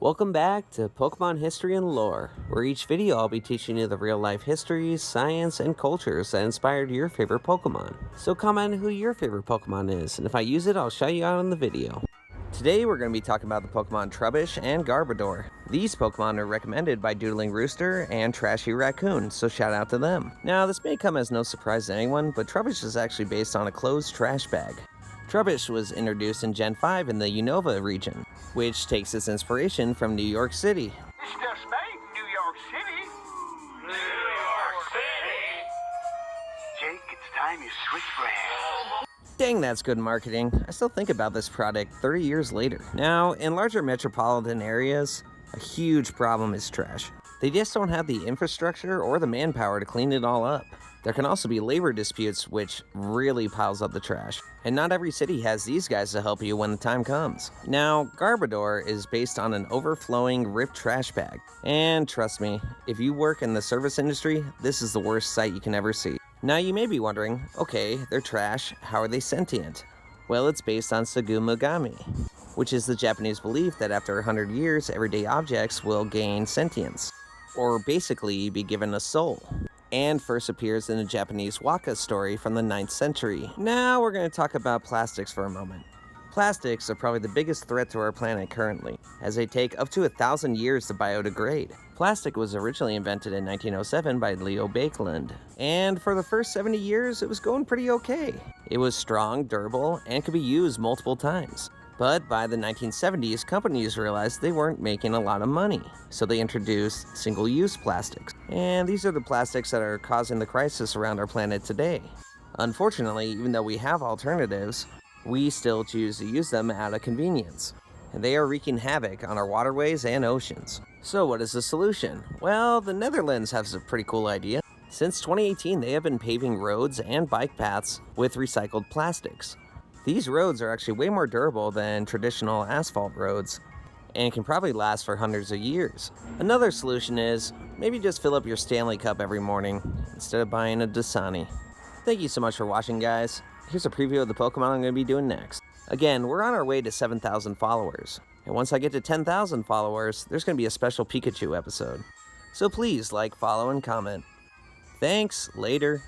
Welcome back to Pokemon History and Lore, where each video I'll be teaching you the real-life histories, science, and cultures that inspired your favorite Pokemon. So comment who your favorite Pokemon is, and if I use it, I'll shout you out in the video. Today we're going to be talking about the Pokemon Trubbish and Garbodor. These Pokemon are recommended by Doodling Rooster and Trashy Raccoon, so shout out to them. Now this may come as no surprise to anyone, but Trubbish is actually based on a closed trash bag. Trubbish was introduced in Gen 5 in the Unova region, which takes its inspiration from New York City. It's just made New York City. New York City. Jake, it's time you switch brands. Dang, that's good marketing. I still think about this product 30 years later. Now, in larger metropolitan areas, a huge problem is trash. They just don't have the infrastructure or the manpower to clean it all up. There can also be labor disputes, which really piles up the trash. And not every city has these guys to help you when the time comes. Now, Garbodor is based on an overflowing ripped trash bag. And trust me, if you work in the service industry, this is the worst sight you can ever see. Now you may be wondering, okay, they're trash, how are they sentient? Well, it's based on Sagumugami, which is the Japanese belief that after 100 years, everyday objects will gain sentience, or basically be given a soul, and first appears in a Japanese waka story from the 9th century. Now we're going to talk about plastics for a moment. Plastics are probably the biggest threat to our planet currently, as they take up to 1,000 years to biodegrade. Plastic was originally invented in 1907 by Leo Baekeland, and for the first 70 years it was going pretty okay. It was strong, durable, and could be used multiple times. But by the 1970s, companies realized they weren't making a lot of money, so they introduced single-use plastics. And these are the plastics that are causing the crisis around our planet today. Unfortunately, even though we have alternatives, we still choose to use them out of convenience. And they are wreaking havoc on our waterways and oceans. So what is the solution? Well, the Netherlands has a pretty cool idea. Since 2018, they have been paving roads and bike paths with recycled plastics. These roads are actually way more durable than traditional asphalt roads and can probably last for hundreds of years. Another solution is maybe just fill up your Stanley Cup every morning instead of buying a Dasani. Thank you so much for watching, guys. Here's a preview of the Pokemon I'm going to be doing next. Again, we're on our way to 7,000 followers. And once I get to 10,000 followers, there's going to be a special Pikachu episode. So please like, follow, and comment. Thanks, later.